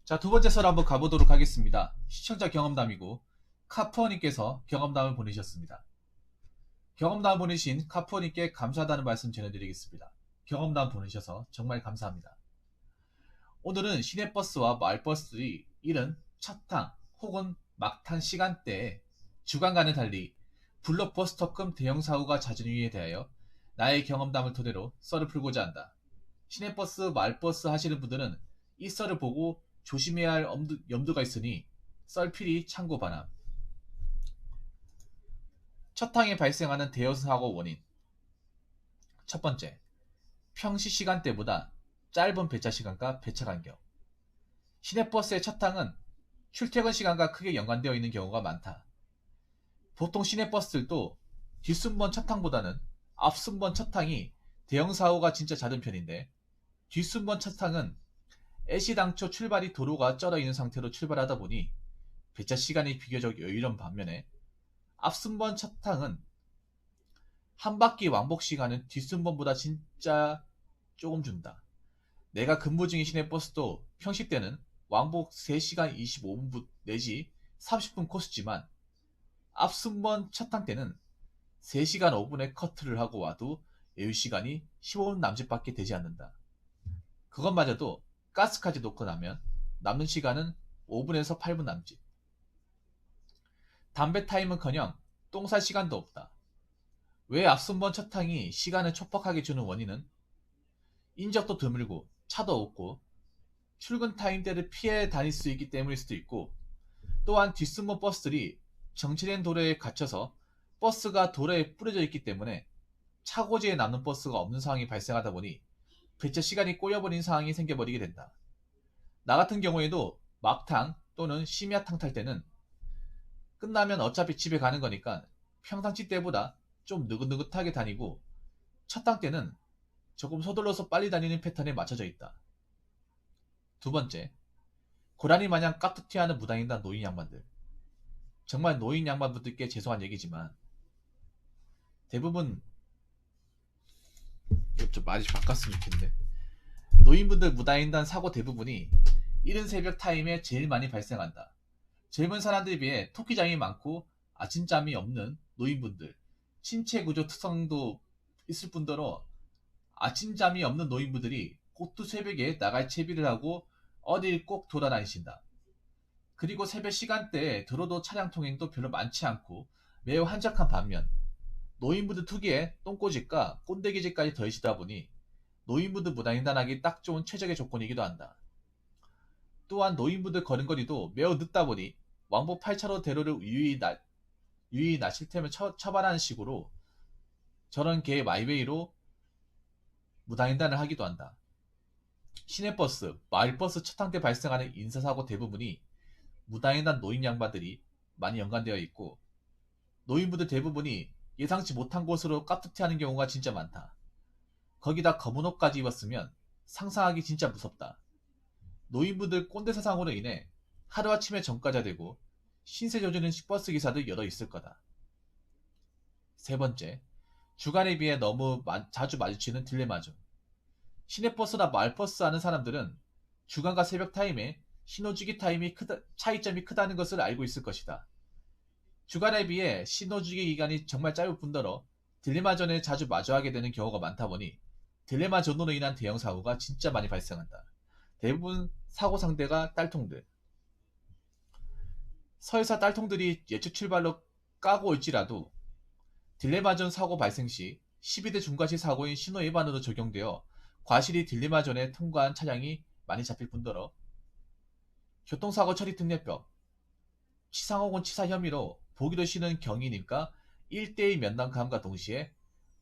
자, 두 번째 썰 한번 가보도록 하겠습니다. 시청자 경험담이고 카푸어님께서 경험담을 보내셨습니다. 경험담을 보내신 카푸어님께 감사하다는 말씀 전해드리겠습니다. 경험담 보내셔서 정말 감사합니다. 오늘은 시내버스와 마을버스들이 이른 첫탕 혹은 막탕 시간대에 주간과는 달리 블록버스터급 대형사고가 잦은 이유에 대하여 나의 경험담을 토대로 썰을 풀고자 한다. 시내버스, 마을버스 하시는 분들은 이 썰을 보고 조심해야 할 염두가 있으니 썰필히 참고 바람. 첫탕에 발생하는 대형사고 원인. 첫 번째, 평시 시간대보다 짧은 배차 시간과 배차 간격. 시내버스의 첫탕은 출퇴근 시간과 크게 연관되어 있는 경우가 많다. 보통 시내버스들도 뒷순번 첫탕보다는 앞순번 첫탕이 대형사고가 진짜 잦은 편인데, 뒷순번 첫탕은 애시당초 출발이 도로가 쩔어 있는 상태로 출발하다 보니 배차 시간이 비교적 여유로운 반면에, 앞순번 첫탕은 한 바퀴 왕복 시간은 뒷순번보다 진짜 조금 준다. 내가 근무 중인 시내버스도 평시 때는 왕복 3시간 25분 내지 30분 코스지만, 앞순번 첫탕 때는 3시간 5분에 커트를 하고 와도 여유시간이 15분 남짓밖에 되지 않는다. 그것마저도 가스까지 놓고 나면 남는 시간은 5분에서 8분 남짓. 담배 타임은커녕 똥 쌀 시간도 없다. 왜 앞순번 첫탕이 시간을 촉박하게 주는 원인은 인적도 드물고 차도 없고 출근 타임대를 피해 다닐 수 있기 때문일 수도 있고, 또한 뒷순번 버스들이 정체된 도로에 갇혀서 버스가 도로에 뿌려져 있기 때문에 차고지에 남는 버스가 없는 상황이 발생하다 보니 배차 시간이 꼬여버린 상황이 생겨버리게 된다. 나 같은 경우에도 막탕 또는 심야탕 탈 때는 끝나면 어차피 집에 가는 거니까 평상시 때보다 좀 느긋느긋하게 다니고, 첫탕 때는 조금 서둘러서 빨리 다니는 패턴에 맞춰져 있다. 두 번째, 고라니 마냥 깍두티하는 무당인단 노인 양반들. 정말 노인 양반분들께 죄송한 얘기지만 대부분, 좀 말이 바꿨으면 좋겠는데, 노인분들 무당인단 사고 대부분이 이른 새벽 타임에 제일 많이 발생한다. 젊은 사람들에 비해 토끼잠이 많고 아침잠이 없는 노인분들, 신체 구조 특성도 있을 뿐더러 아침잠이 없는 노인분들이 꼭두 새벽에 나갈 채비를 하고 어딜 꼭 돌아다니신다. 그리고 새벽 시간대에 도로도 차량 통행도 별로 많지 않고 매우 한적한 반면, 노인분들 특유의 똥꼬집과 꼰대기집까지 더해지다 보니 노인분들 무단횡단하기 딱 좋은 최적의 조건이기도 한다. 또한 노인분들 걸음걸이도 매우 늦다 보니 왕복 8차로 대로를 유유히 나실 테면 처벌하는 식으로 저런 개의 마이웨이로 무단횡단을 하기도 한다. 시내버스, 마을버스 첫항 때 발생하는 인사사고 대부분이 무단횡단 노인 양반들이 많이 연관되어 있고, 노인분들 대부분이 예상치 못한 곳으로 깍두티하는 경우가 진짜 많다. 거기다 검은 옷까지 입었으면 상상하기 진짜 무섭다. 노인분들 꼰대 사상으로 인해 하루아침에 전과자 되고 신세 져주는 버스 기사들 여러 있을 거다. 세 번째, 주간에 비해 너무 자주 마주치는 딜레마죠. 시내버스나 마을버스 하는 사람들은 주간과 새벽 타임에 신호주기 타임이 차이점이 크다는 것을 알고 있을 것이다. 주간에 비해 신호주기 기간이 정말 짧을 뿐더러 딜레마 전에 자주 마주하게 되는 경우가 많다 보니 딜레마 전으로 인한 대형 사고가 진짜 많이 발생한다. 대부분 사고 상대가 딸통들. 서해사 딸통들이 예측 출발로 까고 올지라도 딜레마 전 사고 발생 시 12대 중과시 사고인 신호 위반으로 적용되어 과실이 딜레마 전에 통과한 차량이 많이 잡힐 뿐더러 교통사고 처리 특례법, 치상 혹은 치사 혐의로 보기도 싫은 경위니까 1대1 면담 감과 동시에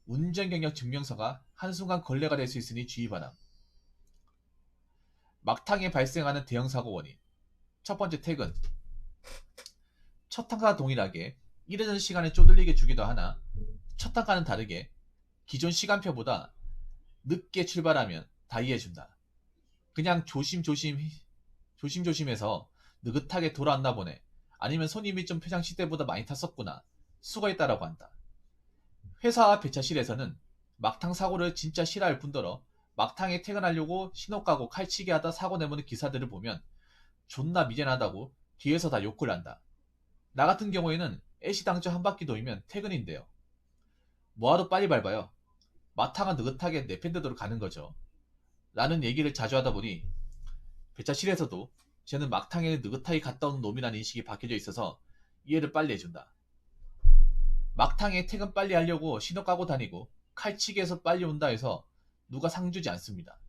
운전경력 증명서가 한순간 걸레가 될 수 있으니 주의 바람. 막탕에 발생하는 대형사고 원인. 첫 번째, 퇴근. 첫 탕과 동일하게 이르는 시간에 쪼들리게 주기도 하나, 첫 탕과는 다르게 기존 시간표보다 늦게 출발하면 다 이해해준다. 그냥 조심조심해서 느긋하게 돌아왔나 보네, 아니면 손님이 좀 표창 시대보다 많이 탔었구나, 수고했다라고 한다. 회사와 배차실에서는 막탕 사고를 진짜 싫어할 뿐더러 막탕에 퇴근하려고 신호 까고 칼치기 하다 사고 내보는 기사들을 보면 존나 미련하다고 뒤에서 다 욕을 한다. 나 같은 경우에는 애시당초 한 바퀴 도이면 퇴근인데요. 뭐하러 빨리 밟아요? 마땅한 느긋하게 내 팬대로 가는 거죠. 라는 얘기를 자주 하다 보니 배차실에서도 쟤는 막탕에 느긋하게 갔다 오는 놈이라는 인식이 박혀져 있어서 이해를 빨리 해준다. 막탕에 퇴근 빨리 하려고 신호 까고 다니고 칼치기에서 빨리 온다 해서 누가 상 주지 않습니다.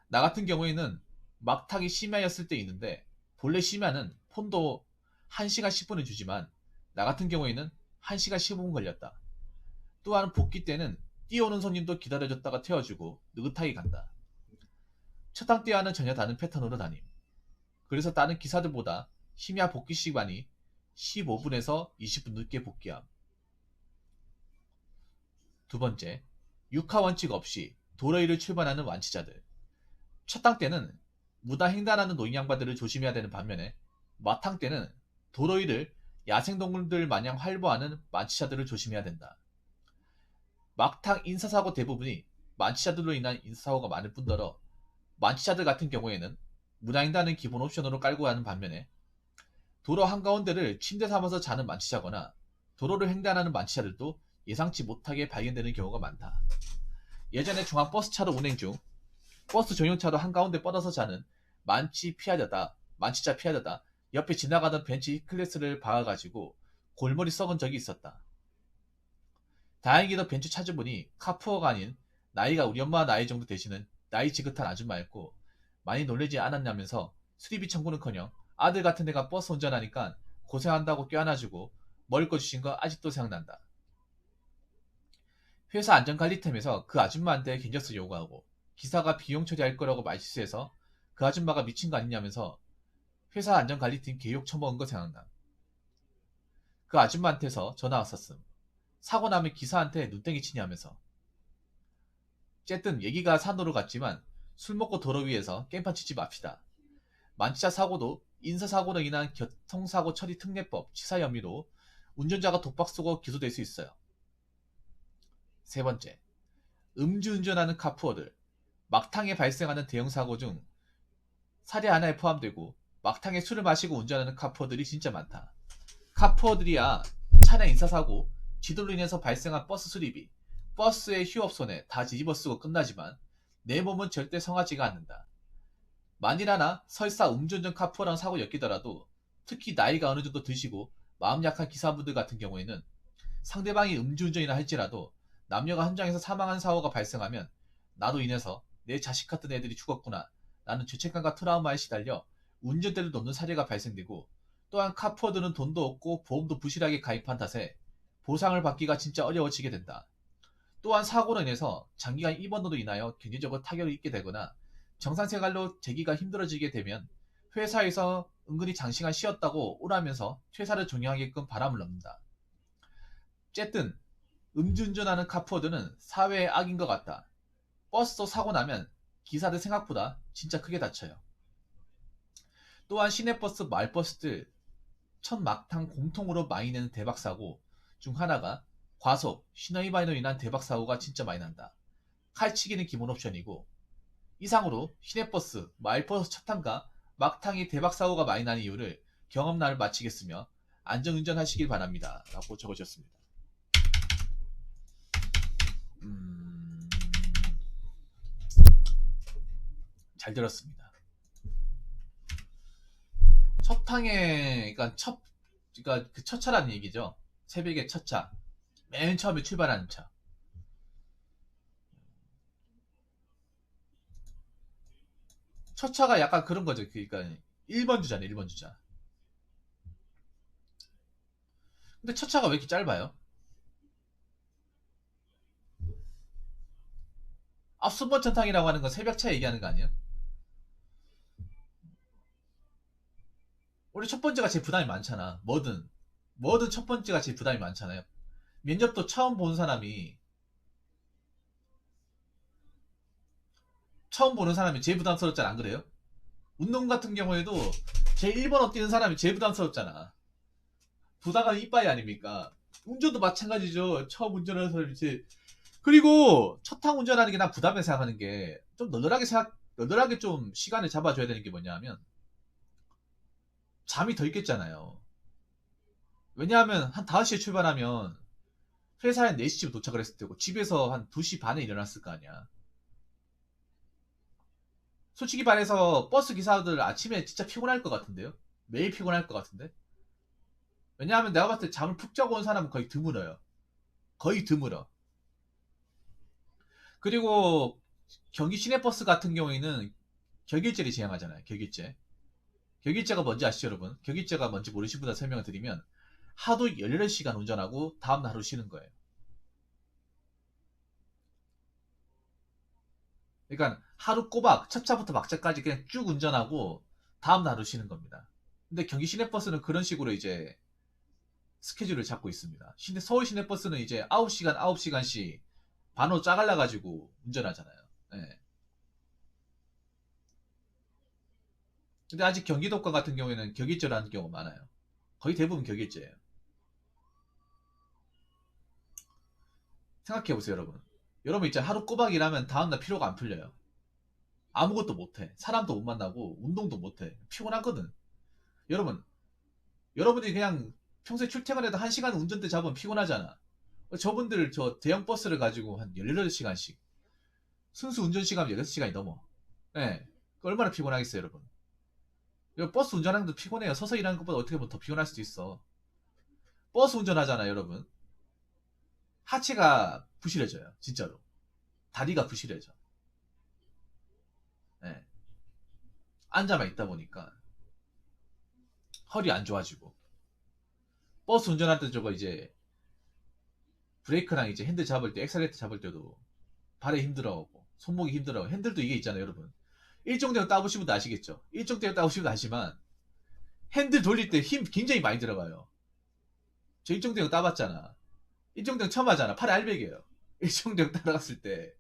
나 같은 경우에는 막탕이 심야였을 때 있는데 본래 심야는 폰도 1시간 10분을 주지만 나 같은 경우에는 1시간 15분 걸렸다. 또한 복귀 때는 뛰어오는 손님도 기다려줬다가 태워주고 느긋하게 간다. 첫항 때와는 전혀 다른 패턴으로 다님. 그래서 다른 기사들보다 심야 복귀 시간이 15분에서 20분 늦게 복귀함. 두 번째, 육하 원칙 없이 도로위를 출발하는 완치자들. 첫항 때는 무단 횡단하는 노인 양반들을 조심해야 되는 반면에 마탕 때는 도로위를 야생동물들 마냥 활보하는 만취자들을 조심해야 된다. 막탕 인사사고 대부분이 만취자들로 인한 인사사고가 많을 뿐더러 만취자들 같은 경우에는 무단횡단은 기본 옵션으로 깔고 가는 반면에 도로 한가운데를 침대 삼아서 자는 만취자거나 도로를 횡단하는 만취자들도 예상치 못하게 발견되는 경우가 많다. 예전에 중앙버스차로 운행 중 버스 전용차로 한가운데 뻗어서 자는 만취자 피하자다 옆에 지나가던 벤츠 클래스를 박아가지고 골머리 썩은 적이 있었다. 다행히도 벤츠 차주분이 카푸어가 아닌 나이가 우리 엄마 나이 정도 되시는 나이 지긋한 아줌마였고 많이 놀라지 않았냐면서 수리비 청구는커녕 아들 같은 애가 버스 운전하니까 고생한다고 껴안아주고 먹을 거 주신 거 아직도 생각난다. 회사 안전관리팀에서 그 아줌마한테 견적서 요구하고 기사가 비용 처리할 거라고 말실수해서 그 아줌마가 미친 거 아니냐면서 회사 안전관리팀 개욕 처먹은 거 생각나. 그 아줌마한테서 전화 왔었음. 사고 나면 기사한테 눈땡이 치냐면서. 어쨌든 얘기가 산으로 갔지만 술 먹고 도로 위에서 깽판 치지 맙시다. 만취자 사고도 인사사고로 인한 교통사고 처리 특례법 치사 혐의로 운전자가 독박 쓰고 기소될 수 있어요. 세 번째, 음주운전하는 카푸어들. 막탕에 발생하는 대형사고 중 살해 하나에 포함되고 막탕에 술을 마시고 운전하는 카푸어들이 진짜 많다. 카푸어들이야 차량 인사사고, 지도로 인해서 발생한 버스 수리비, 버스의 휴업손해 다 뒤집어 쓰고 끝나지만 내 몸은 절대 성하지가 않는다. 만일 하나 설사 음주운전 카푸어랑 사고 엮이더라도 특히 나이가 어느 정도 드시고 마음 약한 기사분들 같은 경우에는 상대방이 음주운전이라 할지라도 남녀가 현장에서 사망한 사고가 발생하면 나도 인해서 내 자식 같은 애들이 죽었구나 라는 죄책감과 트라우마에 시달려 운전대를 놓는 사례가 발생되고 또한 카푸어들은 돈도 없고 보험도 부실하게 가입한 탓에 보상을 받기가 진짜 어려워지게 된다. 또한 사고로 인해서 장기간 입원으로 인하여 경제적으로 타격을 입게 되거나 정상생활로 재기가 힘들어지게 되면 회사에서 은근히 장시간 쉬었다고 오라면서 퇴사를 종용하게끔 바람을 넣는다. 어쨌든 음주운전하는 카푸어들은 사회의 악인 것 같다. 버스도 사고 나면 기사들 생각보다 진짜 크게 다쳐요. 또한 시내버스, 마을버스들 첫 막탕 공통으로 많이 내는 대박사고 중 하나가 과속, 신호위반으로 인한 대박사고가 진짜 많이 난다. 칼치기는 기본 옵션이고 이상으로 시내버스, 마을버스 첫탕과 막탕이 대박사고가 많이 나는 이유를 경험담을 마치겠으며 안전운전하시길 바랍니다. 라고 적어주셨습니다. 잘 들었습니다. 첫탕에 그러니까 그 첫 차라는 얘기죠. 새벽에 첫 차, 맨 처음에 출발하는 차. 첫 차가 약간 그런 거죠. 그러니까 1번 주자네, 1번 주자. 근데 첫 차가 왜 이렇게 짧아요? 앞선번 천탕이라고 하는 건 새벽차 얘기하는 거 아니에요? 원래 첫 번째가 제일 부담이 많잖아. 뭐든 첫 번째가 제일 부담이 많잖아요. 면접도 처음 보는 사람이 제일 부담스럽잖아. 안 그래요? 운동 같은 경우에도 제일 1번업 뛰는 사람이 제일 부담스럽잖아. 부담감이 이빠이 아닙니까? 운전도 마찬가지죠. 처음 운전하는 사람이 제일. 그리고 첫탕 운전하는 게 난 부담을 생각하는 게 좀 널널하게 좀 시간을 잡아줘야 되는 게 뭐냐 하면 잠이 더 있겠잖아요. 왜냐하면 한 5시에 출발하면 회사에 한 4시쯤 도착을 했을 테고 집에서 한 2시 반에 일어났을 거 아니야. 솔직히 말해서 버스 기사들 아침에 진짜 피곤할 것 같은데요? 매일 피곤할 것 같은데? 왜냐하면 내가 봤을 때 잠을 푹 자고 온 사람은 거의 드물어요. 거의 드물어. 그리고 경기 시내버스 같은 경우에는 격일제를 지향하잖아요. 격일제. 격일제가 뭔지 아시죠, 여러분? 격일제가 뭔지 모르신 분들 설명을 드리면 하루 18시간 운전하고 다음날 하루 쉬는 거예요. 그러니까 하루 꼬박 첫 차부터 막차까지 그냥 쭉 운전하고 다음날 하루 쉬는 겁니다. 근데 경기 시내버스는 그런 식으로 이제 스케줄을 잡고 있습니다. 서울 시내버스는 이제 9시간 9시간씩 반으로 짜갈라가지고 운전하잖아요. 예. 근데 아직 경기도권 같은 경우에는 격일제라는 경우가 많아요. 거의 대부분 격일제예요. 생각해보세요, 여러분. 여러분 이제 하루 꼬박 일하면 다음날 피로가 안 풀려요. 아무것도 못해. 사람도 못 만나고 운동도 못해. 피곤하거든. 여러분, 여러분이 그냥 평소에 출퇴근해도 1시간 운전대 잡으면 피곤하잖아. 저분들 저 대형 버스를 가지고 한 18시간씩 순수 운전 시간 6시간이 넘어. 예. 얼마나 피곤하겠어요, 여러분. 버스 운전하는 것도 피곤해요. 서서 일하는 것보다 어떻게 보면 더 피곤할 수도 있어. 버스 운전하잖아요, 여러분. 하체가 부실해져요, 진짜로. 다리가 부실해져. 예. 앉아만 있다 보니까 허리 안 좋아지고. 버스 운전할 때 저거 이제 브레이크랑 이제 핸들 잡을 때, 엑셀레이터 잡을 때도 발에 힘들어하고 손목이 힘들어하고 핸들도 이게 있잖아요, 여러분. 일정대로 따보신 분도 아시겠죠? 일정대로 따보신 분도 아시지만 핸들 돌릴 때 힘 굉장히 많이 들어가요. 저 일정대로 따봤잖아. 일정대로 처음 하잖아. 팔에 알배기예요. 일정대로 따라갔을 때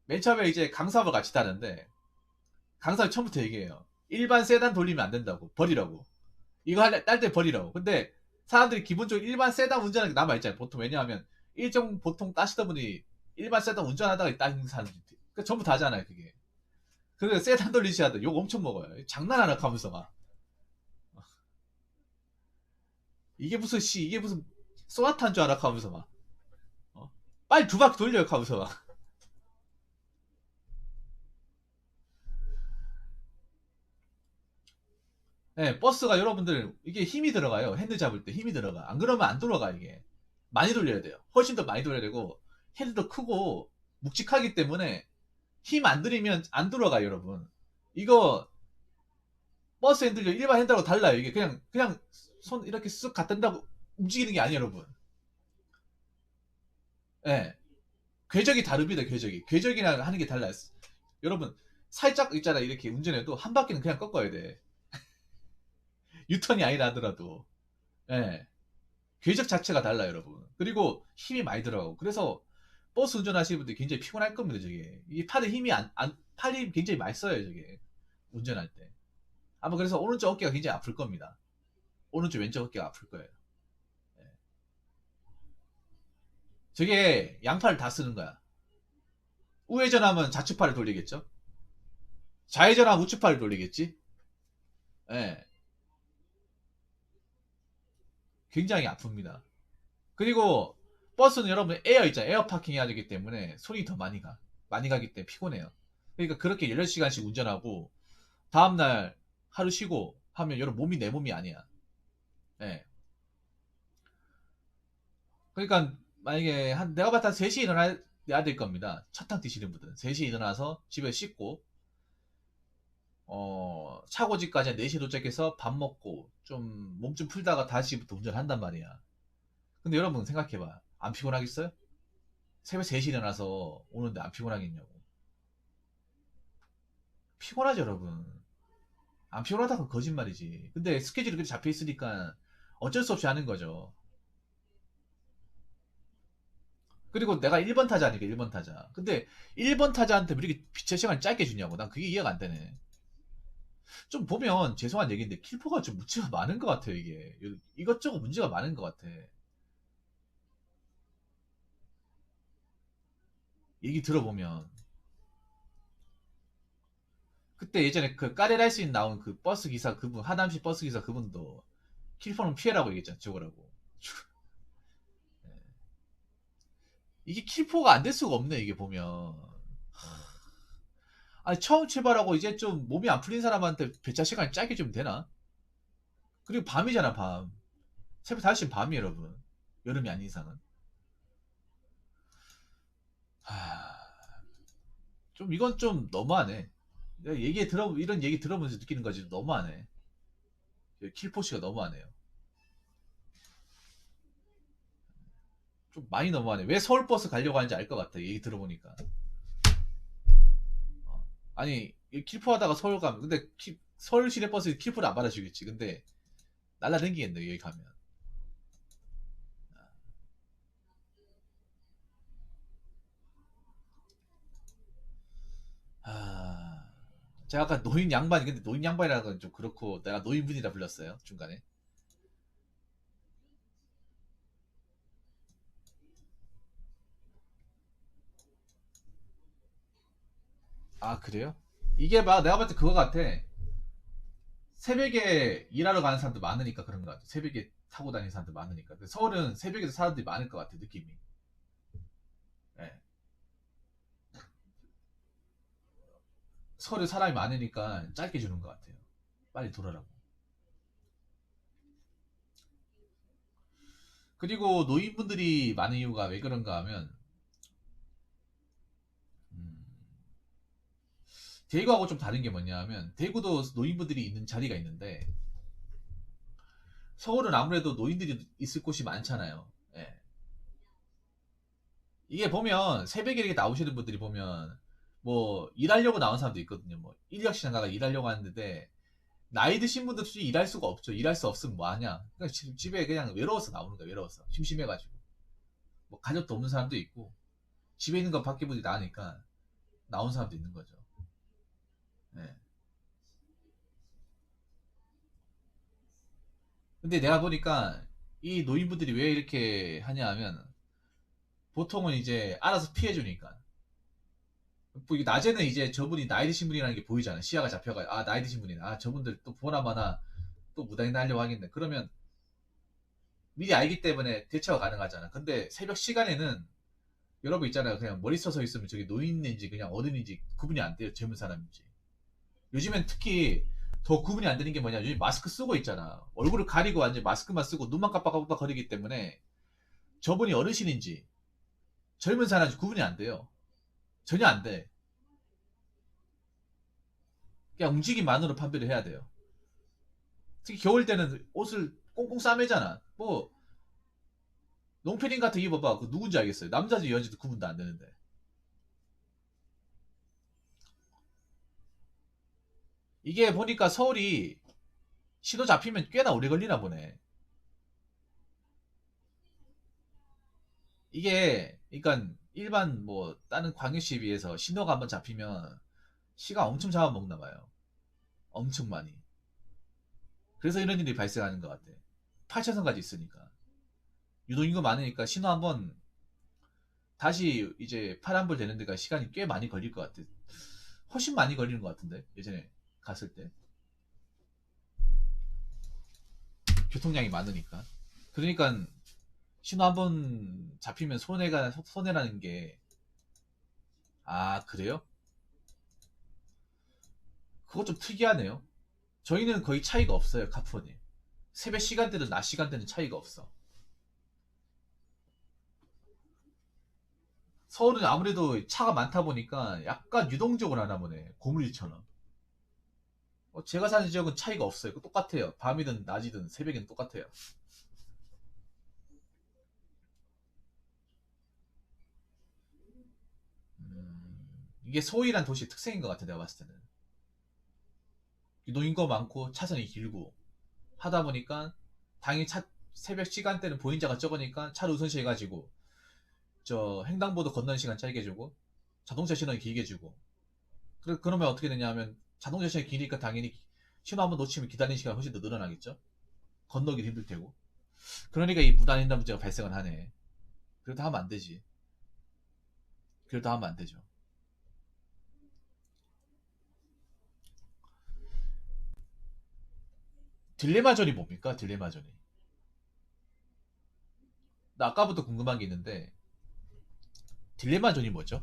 맨 처음에 이제 강사하고 같이 타는데 강사가 처음부터 얘기해요. 일반 세단 돌리면 안 된다고. 버리라고. 이거 딸 때 버리라고. 근데 사람들이 기본적으로 일반 세단 운전하는 게 남아있잖아요. 보통 왜냐하면 일정 보통 따시다 분이 일반 세단 운전하다가 따는 사람들이 그 전부 다잖아요, 그게. 그래서 세단 돌리셔야 돼. 욕 엄청 먹어요. 장난하나 하면서 막. 이게 무슨 소나타인 줄 알아 하면서 막. 어? 빨리 2바퀴 돌려요 하면서 막. 네, 버스가 여러분들 이게 힘이 들어가요. 핸들 잡을 때 힘이 들어가. 안 그러면 안 돌아가 이게. 많이 돌려야 돼요. 훨씬 더 많이 돌려야 되고 핸들도 크고 묵직하기 때문에 힘 안 들이면 안 돌아가요, 여러분. 이거 버스 핸들요 일반 핸들하고 달라요. 이게 그냥 손 이렇게 쓱 갖다 댄다고 움직이는 게 아니에요, 여러분. 예. 궤적이 다릅니다, 궤적이. 궤적이랑 하는 게 달라요. 여러분, 살짝 있잖아, 이렇게 운전해도 한 바퀴는 그냥 꺾어야 돼. 유턴이 아니라 하더라도. 예. 궤적 자체가 달라요, 여러분. 그리고 힘이 많이 들어가고. 그래서 버스 운전하시는 분들이 굉장히 피곤할 겁니다, 저게. 이 팔에 힘이 팔이 굉장히 많이 써요, 저게. 운전할 때. 아마 그래서 오른쪽 어깨가 굉장히 아플 겁니다. 오른쪽 왼쪽 어깨가 아플 거예요. 예. 저게 양팔을 다 쓰는 거야. 우회전하면 좌측팔을 돌리겠죠? 좌회전하면 우측팔을 돌리겠지? 예. 굉장히 아픕니다. 그리고 버스는 여러분 에어 있잖아요. 에어 파킹 해야 되기 때문에 손이 더 많이 가. 많이 가기 때문에 피곤해요. 그러니까 그렇게 16시간씩 운전하고 다음날 하루 쉬고 하면 여러분 몸이 내 몸이 아니야. 예. 그러니까 만약에 내가 봤을 때 한 3시에 일어나야 될 겁니다. 첫탕 뛰시는 분들은 3시에 일어나서 집에 씻고 차고지까지 한 4시에 도착해서 밥 먹고 좀 몸 좀 풀다가 다시부터 운전한단 말이야. 근데 여러분 생각해봐. 안 피곤하겠어요? 새벽 3시에 일어나서 오는데 안 피곤하겠냐고. 피곤하죠, 여러분. 안 피곤하다고 거짓말이지. 근데 스케줄이 그렇게 잡혀 있으니까 어쩔 수 없이 하는 거죠. 그리고 내가 1번 타자니까 1번 타자. 근데 1번 타자한테 왜 이렇게 빛의 시간을 짧게 주냐고. 난 그게 이해가 안 되네. 좀 보면 죄송한 얘기인데 킬포가 좀 문제가 많은 것 같아요, 이게. 이것저것 문제가 많은 것 같아. 얘기 들어보면. 그때 예전에 그 까레랄스인 나온 그 버스 기사 그분 하남시 버스 기사 그분도 킬폰은 피해라고 얘기했잖아. 죽으라고. 이게 킬포가 안 될 수가 없네 이게 보면. 아니 처음 출발하고 이제 좀 몸이 안 풀린 사람한테 배차 시간이 짧게 좀 되나? 그리고 밤이잖아 밤. 새벽 5시면 밤이 여러분. 여름이 아닌 이상은. 좀 이건 좀 너무하네. 내가 이런 얘기 들어보면서 느끼는 거지 너무하네. 킬포시가 너무하네요. 좀 많이 너무하네. 왜 서울버스 가려고 하는지 알 것 같아. 얘기 들어보니까. 아니 킬포 하다가 서울 가면 근데 서울 시내버스 킬포를 안 받아주겠지. 근데 날라다니겠네 여기 가면. 아, 제가 아까 노인 양반이 근데 노인 양반이라는 건 좀 그렇고 내가 노인분이라 불렀어요 중간에. 아 그래요? 이게 막 내가 봤을 때 그거 같아. 새벽에 일하러 가는 사람도 많으니까 그런 것 같아. 새벽에 타고 다니는 사람도 많으니까. 근데 서울은 새벽에도 사람들이 많을 것 같아 느낌이. 예. 서울에 사람이 많으니까 짧게 주는 것 같아요. 빨리 돌아라고. 그리고 노인분들이 많은 이유가 왜 그런가 하면 음, 대구하고 좀 다른 게 뭐냐 하면 대구도 노인분들이 있는 자리가 있는데 서울은 아무래도 노인들이 있을 곳이 많잖아요. 예. 이게 보면 새벽에 이렇게 나오시는 분들이 보면 뭐 일하려고 나온 사람도 있거든요. 뭐 인력시장 가가 일하려고 하는데 나이 드신 분들 솔직히 일할 수가 없죠. 일할 수 없으면 뭐 하냐. 그냥 집에 그냥 외로워서 나오는 거야. 외로워서 심심해가지고 뭐 가족도 없는 사람도 있고 집에 있는 거 밖에 보지 나으니까 나온 사람도 있는 거죠. 예. 근데 내가 보니까 이 노인분들이 왜 이렇게 하냐 하면 보통은 이제 알아서 피해주니까. 뭐 낮에는 이제 저분이 나이 드신 분이라는 게 보이잖아. 시야가 잡혀가. 아, 나이 드신 분이네. 아, 저분들 또 보나마나 또 무당이나 하려고 하겠네. 그러면 미리 알기 때문에 대처가 가능하잖아. 근데 새벽 시간에는 여러분 있잖아요. 그냥 머리 써서 있으면 저기 노인인지 그냥 어른인지 구분이 안 돼요. 젊은 사람인지. 요즘엔 특히 더 구분이 안 되는 게 뭐냐. 요즘 마스크 쓰고 있잖아. 얼굴을 가리고 완전 마스크만 쓰고 눈만 깜빡깜빡 거리기 때문에 저분이 어르신인지 젊은 사람인지 구분이 안 돼요. 전혀 안 돼. 그냥 움직임만으로 판별을 해야 돼요. 특히 겨울 때는 옷을 꽁꽁 싸매잖아. 뭐 롱패딩 같은 거 입어봐. 그 누군지 알겠어요. 남자지 여자도 구분도 안 되는데. 이게 보니까 서울이 신호 잡히면 꽤나 오래 걸리나 보네. 이게 그러니까 일반 뭐 다른 광역시에 비해서 신호가 한번 잡히면 시간 엄청 잡아먹나 봐요. 엄청 많이. 그래서 이런 일이 발생하는 것 같아. 8차선까지 있으니까. 유동인구 많으니까 신호 한번 다시 이제 파란불 되는 데가 시간이 꽤 많이 걸릴 것 같아. 훨씬 많이 걸리는 것 같은데 예전에 갔을 때 교통량이 많으니까. 그러니까 신호 한번 잡히면 손해라는 게. 아 그래요? 그거 좀 특이하네요. 저희는 거의 차이가 없어요 카푸어님. 새벽 시간대든 낮 시간대는 차이가 없어. 서울은 아무래도 차가 많다 보니까 약간 유동적으로 하나 보네 고물일처럼. 제가 사는 지역은 차이가 없어요. 똑같아요. 밤이든 낮이든 새벽에는 똑같아요. 이게 서울이란 도시의 특색인 것 같아 내가 봤을 때는. 유동인구가 많고 차선이 길고 하다 보니까 당연히 새벽 시간대는 보행자가 적으니까 차를 우선시 해가지고 저 횡단보도 건너는 시간 짧게 주고 자동차 신호를 길게 주고. 그러면 어떻게 되냐면 자동차 신호가 기니까 당연히 신호 한번 놓치면 기다리는 시간이 훨씬 더 늘어나겠죠. 건너기도 힘들 테고. 그러니까 이 무단횡단 문제가 발생을 하네. 그래도 하면 안 되지. 그래도 하면 안 되죠. 딜레마전이 뭡니까? 딜레마전이. 나 아까부터 궁금한 게 있는데 딜레마전이 뭐죠?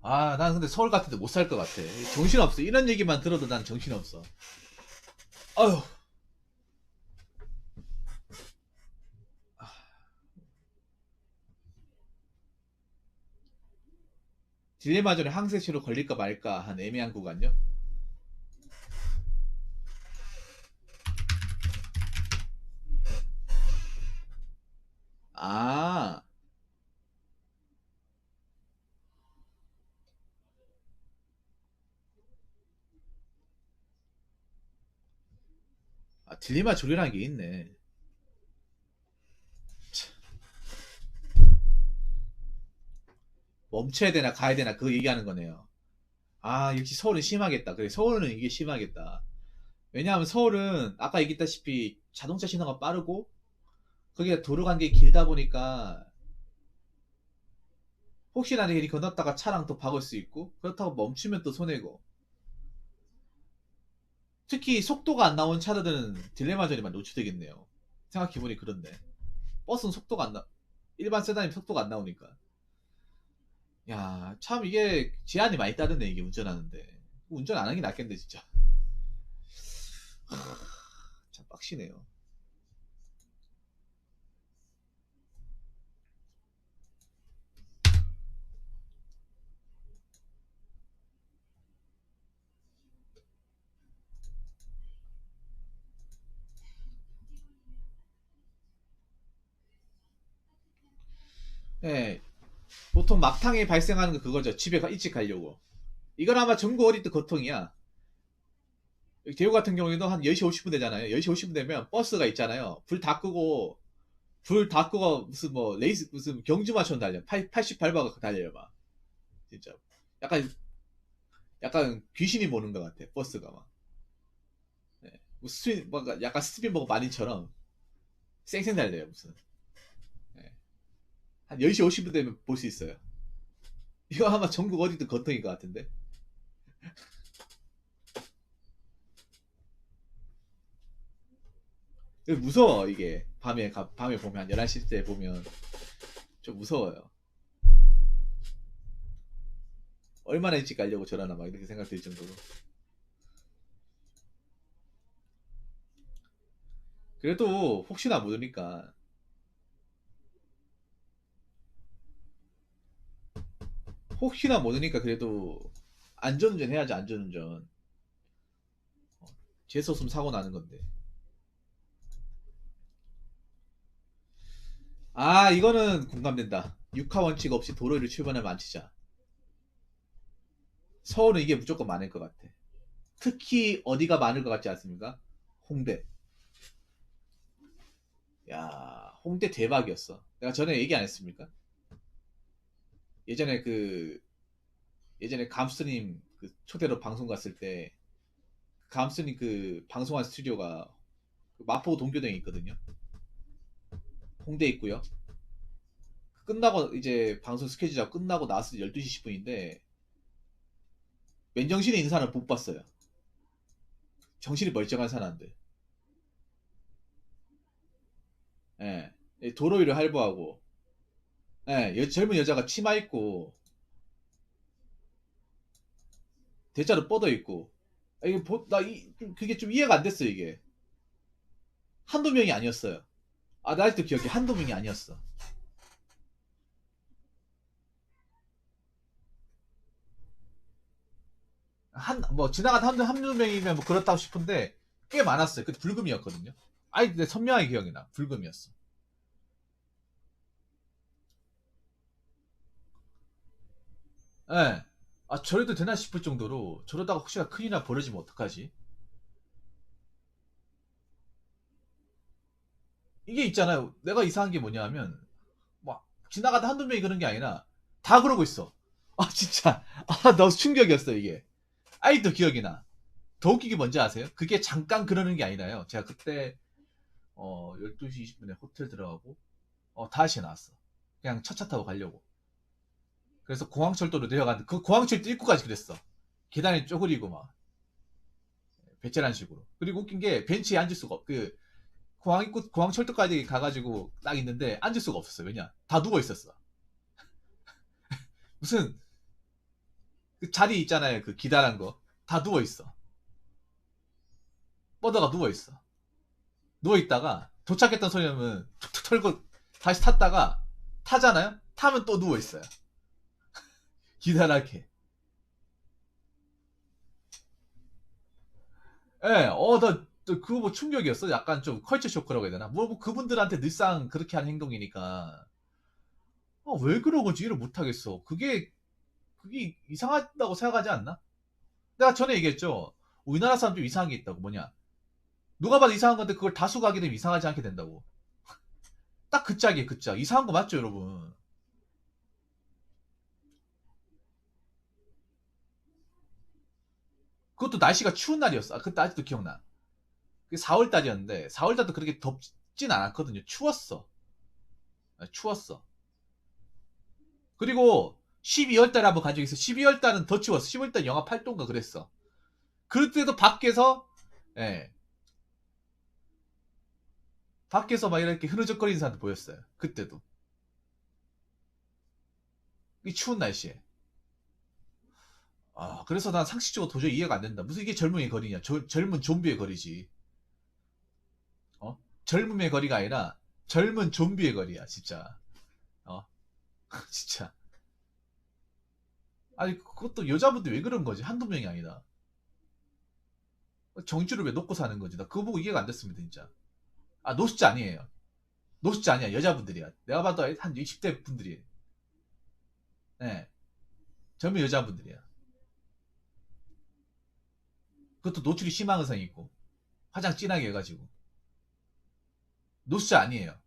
아, 난 근데 서울 같은데 못 살 것 같아. 정신없어. 이런 얘기만 들어도 난 정신없어. 아휴. 딜레마전에 항세치로 걸릴까 말까 한 애매한 구간요? 아, 딜레마 조리라는 게 있네. 멈춰야 되나 가야 되나 그거 얘기하는 거네요. 아, 역시 서울은 심하겠다. 그래, 서울은 이게 심하겠다. 왜냐하면 서울은 아까 얘기했다시피 자동차 신호가 빠르고 거기가 도로 간격이 길다 보니까 혹시나 내리 건넜다가 차랑 또 박을 수 있고 그렇다고 멈추면 또 손해고 특히 속도가 안 나온 차들은 딜레마전에만 노출되겠네요. 생각해보니 그렇네. 버스는 속도가 안 나, 일반 세단이 속도가 안 나오니까. 야, 참 이게 제한이 많이 따르네, 이게 운전하는데. 운전 안 하는 게 낫겠네, 진짜. 참 빡시네요. 네, 보통 막탕에 발생하는 거 그거죠. 집에 일찍 가려고. 이건 아마 전국 어디든 고통이야. 대구 같은 경우에도 한 10시 50분 되잖아요. 10시 50분 되면 버스가 있잖아요. 불 다 끄고 무슨 뭐 레이스 무슨 경주마처럼 달려. 88박 달려요, 막. 진짜. 약간 약간 귀신이 모는 것 같아. 버스가 막. 네. 뭐 뭔가 약간 스피드버거 마린처럼 쌩쌩 달려요, 무슨. 네. 한 10시 50분 되면 볼 수 있어요. 이거 아마 전국 어디든 거통인 것 같은데. 무서워, 이게. 밤에 보면, 한 11시 때 보면 좀 무서워요. 얼마나 일찍 가려고 저러나 막 이렇게 생각 들 정도로. 그래도 혹시나 모르니까, 혹시나 모르니까 그래도 안전운전 해야지, 안전운전. 재수 없으면 사고 나는 건데. 아, 이거는 공감된다. 육하 원칙 없이 도로 위를 출발하면 안 치자. 서울은 이게 무조건 많을 것 같아. 특히 어디가 많을 것 같지 않습니까? 홍대. 야, 홍대 대박이었어. 내가 전에 얘기 안 했습니까? 예전에 예전에 감스님 그 초대로 방송 갔을 때, 감스님 그 방송한 스튜디오가 그 마포 동교동에 있거든요. 홍대에 있고요. 끝나고 이제 방송 스케줄 잡고 끝나고 나왔을 때 12시 10분인데, 맨정신에 있는 사람을 못 봤어요. 정신이 멀쩡한 사람들. 예. 도로 위를 할보하고, 예, 젊은 여자가 치마 입고, 대자로 뻗어 있고, 이게 그게 좀 이해가 안 됐어, 이게. 한두 명이 아니었어요. 아, 나 아직도 기억해. 한두 명이 아니었어. 지나간 한두 명이면 뭐 그렇다고 싶은데, 꽤 많았어요. 그때 불금이었거든요. 아이, 근데 선명하게 기억이 나. 불금이었어. 예. 아, 저래도 되나 싶을 정도로, 저러다가 혹시나 큰일이나 벌어지면 어떡하지? 이게 있잖아요. 내가 이상한 게 뭐냐 하면, 막, 지나가다 한두 명이 그런 게 아니라, 다 그러고 있어. 아, 진짜. 아, 너무 충격이었어, 이게. 아직도 기억이 나. 더 웃기게 뭔지 아세요? 그게 잠깐 그러는 게 아니라요. 제가 그때 12시 20분에 호텔 들어가고 다시 나왔어. 그냥 첫 차 타고 가려고. 그래서 공항철도로 내려갔는데 그 공항철도 입구까지 그랬어. 계단에 쪼그리고 막 배째란 식으로. 그리고 웃긴 게 벤치에 앉을 수가 그 공항 입구 공항철도까지 가가지고 딱 있는데 앉을 수가 없었어. 왜냐? 다 누워 있었어. 무슨 그 자리 있잖아요. 그 기다란 거. 다 누워 있어. 뻗어가 누워 있어. 누워 있다가 도착했던 소리면 툭툭 털고 다시 탔다가 타잖아요. 타면 또 누워 있어요. 기다랗게. 예, 나 그거 뭐 충격이었어. 약간 좀 컬처 쇼크라고 해야 되나? 뭐 그분들한테 늘상 그렇게 하는 행동이니까. 왜 그런 건지 이해를 못하겠어. 그게 이상하다고 생각하지 않나? 내가 전에 얘기했죠. 우리나라 사람 좀 이상한 게 있다고. 뭐냐? 누가 봐도 이상한 건데 그걸 다수가 하게 되면 이상하지 않게 된다고. 딱 그 짝이에요, 그 짝. 이상한 거 맞죠, 여러분? 그것도 날씨가 추운 날이었어. 그때 아직도 기억나. 그게 4월 달이었는데 4월 달도 그렇게 덥진 않았거든요. 추웠어. 추웠어. 그리고 12월 달에 한번 간 적이 있어. 12월 달은 더 추웠어. 12월 달 영하 8도인가 그랬어. 그때도 예, 밖에서 막 이렇게 흐느적거리는 사람도 보였어요. 그때도. 이 추운 날씨에. 그래서 난 상식적으로 도저히 이해가 안 된다. 무슨 이게 젊음의 거리냐. 젊은 좀비의 거리지. 젊음의 거리가 아니라 젊은 좀비의 거리야, 진짜. 어, 진짜. 아니, 그것도 여자분들 왜 그런 거지? 한두 명이 아니다. 정주를 왜 놓고 사는 거지? 나 그거 보고 이해가 안 됐습니다, 진짜. 노숙자 아니에요. 노숙자 아니야. 여자분들이야. 내가 봐도 한 20대 분들이. 네. 젊은 여자분들이야. 그것도 노출이 심한 의상이 있고. 화장 진하게 해가지고. 노숙자 아니에요.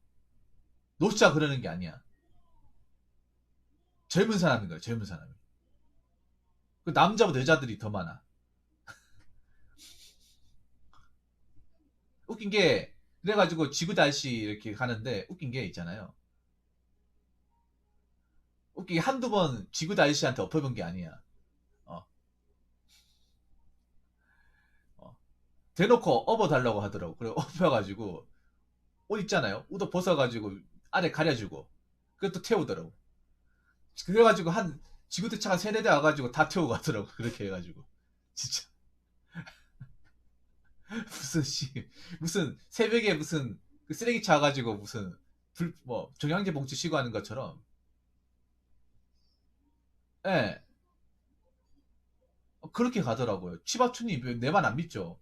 노숙자 그러는 게 아니야. 젊은 사람인 거야, 젊은 사람이. 그 남자보다 여자들이 더 많아. 웃긴 게, 그래가지고 지구달씨 이렇게 가는데, 웃긴 게 있잖아요. 웃긴 게 한두 번 지구달씨한테 엎어본 게 아니야. 어, 어. 대놓고 업어달라고 하더라고. 그래, 업혀가지고, 옷 있잖아요. 옷도 벗어가지고, 아래 가려주고, 그것도 태우더라고. 그래가지고 지구대차가 세네 대 와가지고 다 태우고 가더라고. 그렇게 해가지고. 진짜. 무슨 무슨 새벽에 무슨 그 쓰레기차 와가지고 무슨 종량제 봉투 씌고 하는 것처럼. 예. 그렇게 가더라고요. 치바추님 내 말 안 믿죠?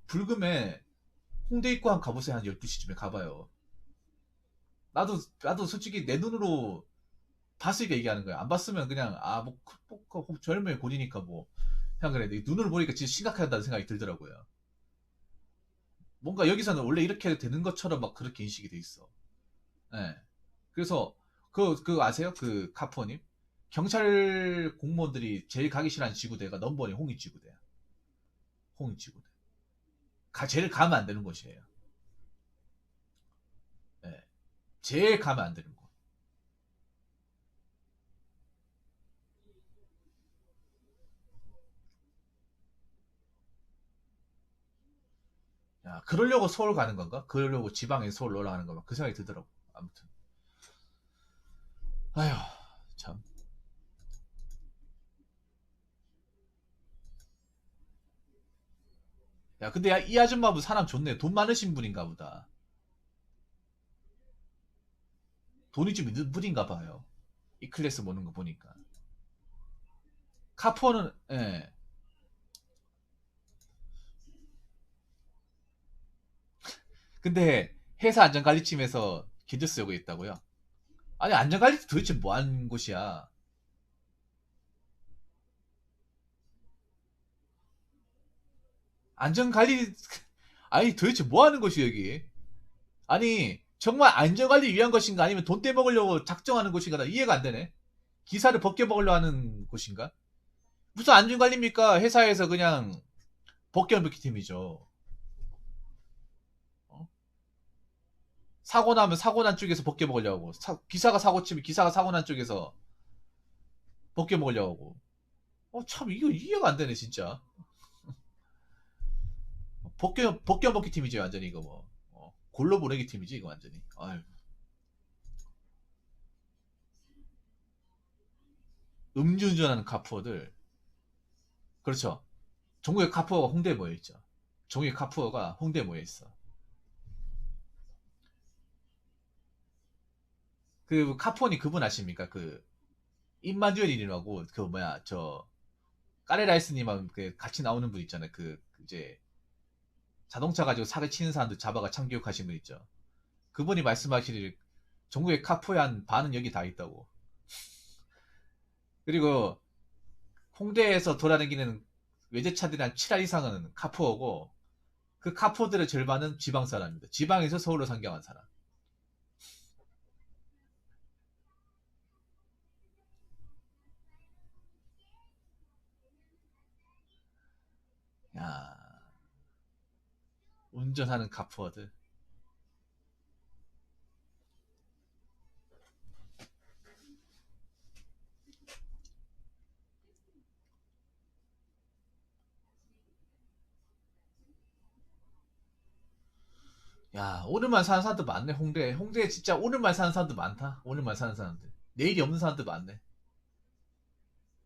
불금에 홍대 입구 한 가보세요. 한 12시쯤에 가봐요. 나도 솔직히 내 눈으로 봤으니까 얘기하는 거야. 안 봤으면 그냥, 젊음의 고리니까 뭐. 그냥 그래. 눈으로 보니까 진짜 심각하다는 생각이 들더라고요. 뭔가 여기서는 원래 이렇게 되는 것처럼 막 그렇게 인식이 돼 있어. 예. 그래서, 아세요? 그, 카푸어님? 경찰 공무원들이 제일 가기 싫어하는 지구대가 넘버원이 홍익지구대야. 홍익지구대. 제일 가면 안 되는 곳이에요. 예. 제일 가면 안 되는 곳. 야, 그러려고 서울 가는 건가? 그러려고 지방에 서울 올라가는 건가? 그 생각이 들더라고. 아무튼. 아휴, 참. 야, 근데 이 아줌마분 사람 좋네. 돈 많으신 분인가 보다. 돈이 좀 있는 분인가 봐요. 이 클래스 모는 거 보니까. 카푸어는, 예. 근데 회사 안전관리팀에서 견제 쓰고 있다고요? 아니, 안전관리 도대체 뭐 하는 곳이야? 안전관리, 아니, 도대체 뭐 하는 곳이 여기? 아니, 정말 안전관리 위한 것인가? 아니면 돈 떼먹으려고 작정하는 곳인가? 나 이해가 안 되네. 기사를 벗겨먹으려 하는 곳인가? 무슨 안전관리입니까? 회사에서 그냥 벗겨먹기 팀이죠. 어? 사고 나면 사고 난 쪽에서 벗겨 먹으려고 하고, 기사가 사고 치면 기사가 사고 난 쪽에서 벗겨 먹으려고 하고. 참 이거 이해가 안 되네 진짜. 벗겨 먹기 팀이지 완전히 이거 뭐. 골로 보내기 팀이지 이거 완전히. 아유. 음주운전하는 카푸어들. 그렇죠. 종국의 카푸어가 홍대에 모여 있죠. 종국의 카푸어가 홍대에 모여 있어. 그 카푸어니 그분 아십니까? 그 임마누엘이라고 그 뭐야 저 까레라이스님하고 그 같이 나오는 분 있잖아요. 그 이제 자동차 가지고 사기 치는 사람들 잡아가 참교육하신 분 있죠. 그분이 말씀하시길 전국의 카푸의 한 반은 여기 다 있다고. 그리고 홍대에서 돌아다니는 외제차들이 한 7할 이상은 카푸어고 그 카푸어들의 절반은 지방 사람입니다. 지방에서 서울로 상경한 사람. 야, 운전하는 카푸어들. 야, 오늘만 사는 사람들 많네, 홍대. 홍대에 진짜 오늘만 사는 사람들 많다. 오늘만 사는 사람들. 내일이 없는 사람들 많네.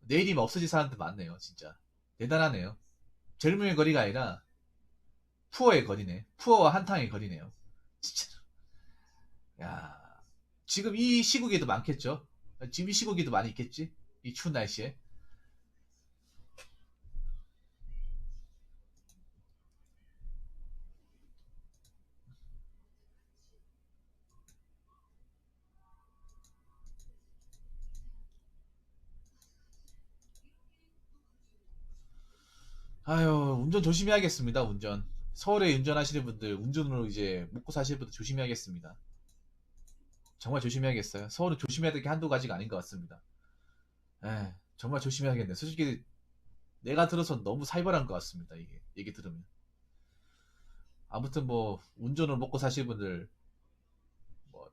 내일이 없어질 사람들 많네요, 진짜. 대단하네요. 젊음의 거리가 아니라 푸어의 거리네. 푸어와 한탕의 거리네요. 진짜. 야, 지금 이 시국에도 많겠죠? 지금 이 시국에도 많이 있겠지? 이 추운 날씨에. 아유, 운전 조심해야겠습니다, 운전. 서울에 운전하시는 분들, 운전으로 이제 먹고 사시는 분들 조심해야겠습니다. 정말 조심해야겠어요. 서울은 조심해야 될 게 한두 가지가 아닌 것 같습니다. 정말 조심해야겠네. 솔직히 내가 들어서 너무 살벌한 것 같습니다, 이게. 얘기 들으면. 아무튼 뭐, 운전을 먹고 사시는 분들, 뭐,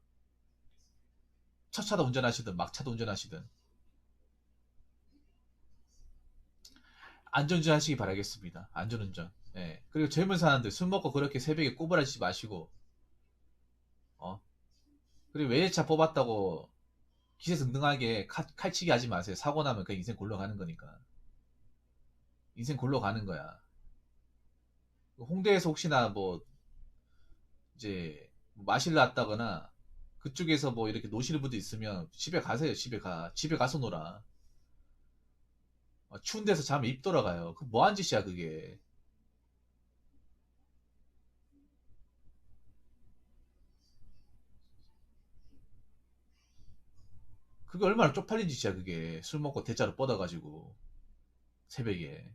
첫 차도 운전하시든, 막차도 운전하시든, 안전운전 하시기 바라겠습니다. 안전운전. 예. 그리고 젊은 사람들 술 먹고 그렇게 새벽에 꼬부라지지 마시고, 어. 그리고 외제차 뽑았다고 기세등등하게 칼치기 하지 마세요. 사고 나면 그 인생 골로 가는 거니까. 인생 골로 가는 거야. 홍대에서 혹시나 뭐, 이제, 뭐 마실 났다거나, 그쪽에서 뭐 이렇게 노시는 분도 있으면 집에 가세요. 집에 가. 집에 가서 놀아. 추운 데서 자면 입 돌아가요. 그 뭐한 짓이야, 그게. 그게 얼마나 쪽팔린 짓이야, 그게. 술 먹고 대자로 뻗어가지고. 새벽에.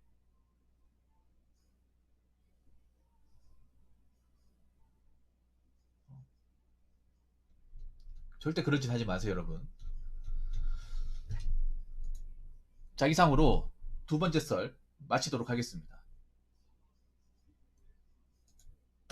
절대 그런 짓 하지 마세요, 여러분. 자, 이상으로 두 번째 썰 마치도록 하겠습니다.